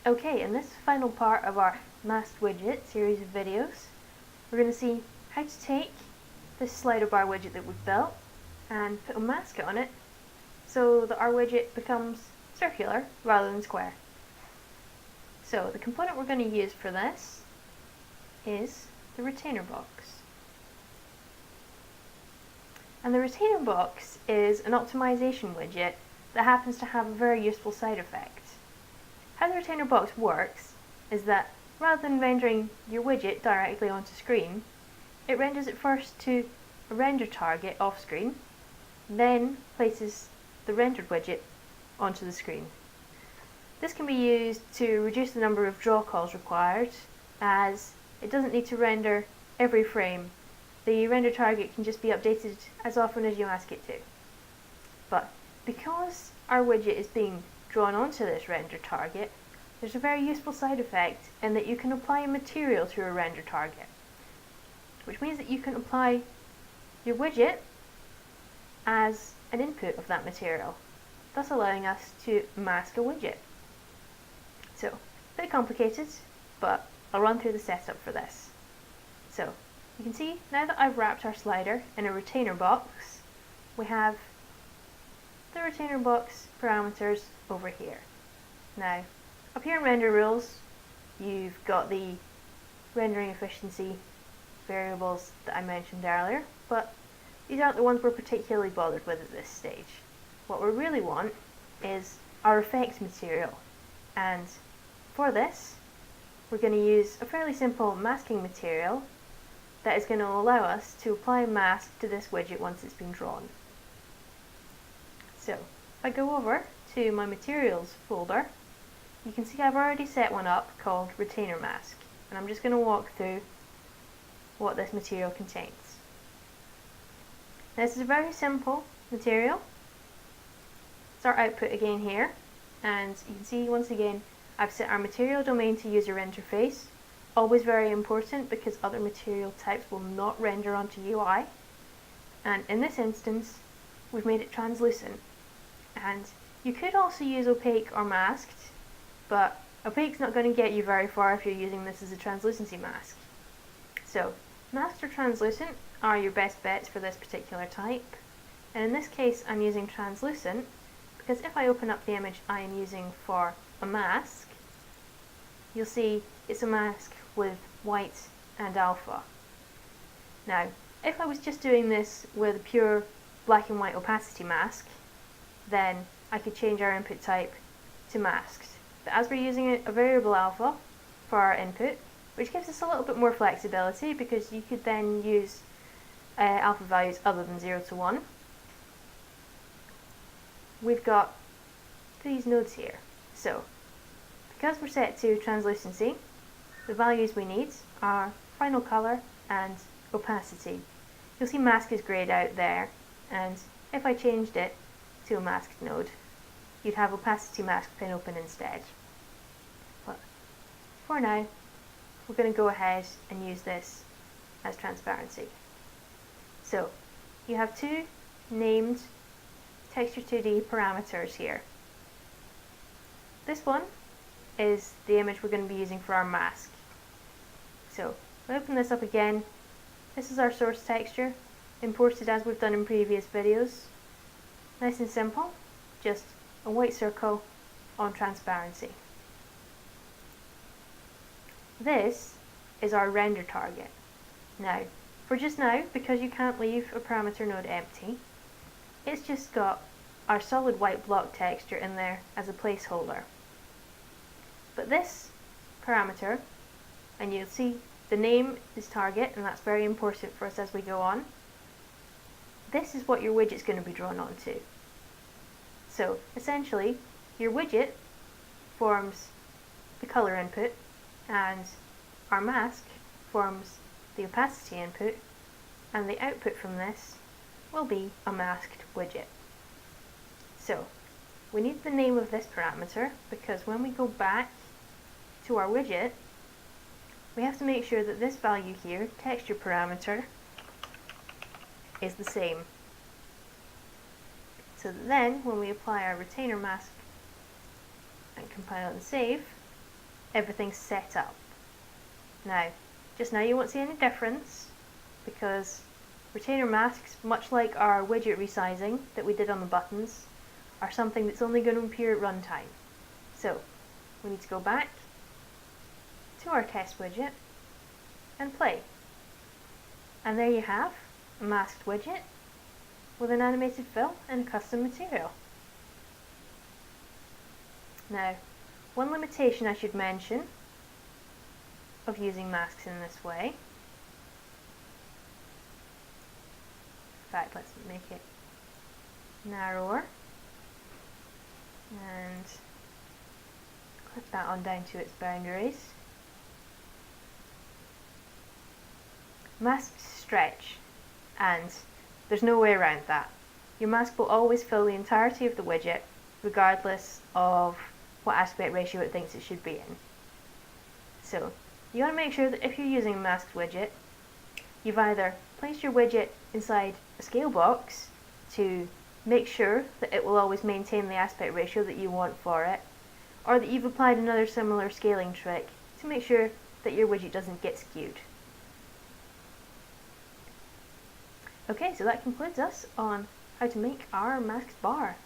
Okay, in this final part of our masked widget series of videos, we're going to see how to take this slider bar widget that we've built and put a mask on it so that our widget becomes circular rather than square. So the component we're going to use for this is the retainer box. And the retainer box is an optimization widget that happens to have a very useful side effect. How the retainer box works is that rather than rendering your widget directly onto screen, it renders it first to a render target off screen, then places the rendered widget onto the screen. This can be used to reduce the number of draw calls required, as it doesn't need to render every frame. The render target can just be updated as often as you ask it to. But because our widget is being drawn onto this render target, there's a very useful side effect in that you can apply a material to a render target, which means that you can apply your widget as an input of that material, thus allowing us to mask a widget. So, a bit complicated, but I'll run through the setup for this. So, you can see now that I've wrapped our slider in a retainer box, we have the retainer box parameters over here. Now, up here in render rules, you've got the rendering efficiency variables that I mentioned earlier, but these aren't the ones we're particularly bothered with at this stage. What we really want is our effects material, and for this, we're going to use a fairly simple masking material that is going to allow us to apply a mask to this widget once it's been drawn. So, if I go over to my materials folder, you can see I've already set one up called retainer mask, and I'm just going to walk through what this material contains. This is a very simple material. It's our output again here, and you can see once again I've set our material domain to user interface. Always very important because other material types will not render onto UI. And in this instance, we've made it translucent. And you could also use opaque or masked, but opaque's not going to get you very far if you're using this as a translucency mask. So, masked or translucent are your best bets for this particular type. And in this case, I'm using translucent because if I open up the image I am using for a mask, you'll see it's a mask with white and alpha. Now, if I was just doing this with a pure black and white opacity mask, then I could change our input type to masked. But as we're using a variable alpha for our input, which gives us a little bit more flexibility because you could then use alpha values other than 0 to 1, we've got these nodes here. So, because we're set to translucency, the values we need are final color and opacity. You'll see mask is grayed out there, and if I changed it to a masked node, you'd have opacity mask pin open instead. But for now, we're going to go ahead and use this as transparency. So, you have two named texture 2D parameters here. This one is the image we're going to be using for our mask. So, we'll open this up again. This is our source texture, imported as we've done in previous videos. Nice and simple, just a white circle on transparency. This is our render target. Now, for just now, because you can't leave a parameter node empty, it's just got our solid white block texture in there as a placeholder. But this parameter, and you'll see the name is target, and that's very important for us as we go on. This is what your widget's going to be drawn onto. So essentially, your widget forms the color input, and our mask forms the opacity input, and the output from this will be a masked widget. So we need the name of this parameter because when we go back to our widget, we have to make sure that this value here, texture parameter, is the same. So that then, when we apply our retainer mask and compile and save, everything's set up. Now, just now you won't see any difference because retainer masks, much like our widget resizing that we did on the buttons, are something that's only going to appear at runtime. So, we need to go back to our test widget and play. And there you have a masked widget with an animated fill and a custom material. Now, one limitation I should mention of using masks in this way, in fact let's make it narrower and clip that on down to its boundaries. Masks stretch, and there's no way around that. Your mask will always fill the entirety of the widget regardless of what aspect ratio it thinks it should be in. So you want to make sure that if you're using a masked widget, you've either placed your widget inside a scale box to make sure that it will always maintain the aspect ratio that you want for it, or that you've applied another similar scaling trick to make sure that your widget doesn't get skewed. Okay, so that concludes us on how to make our masked bar.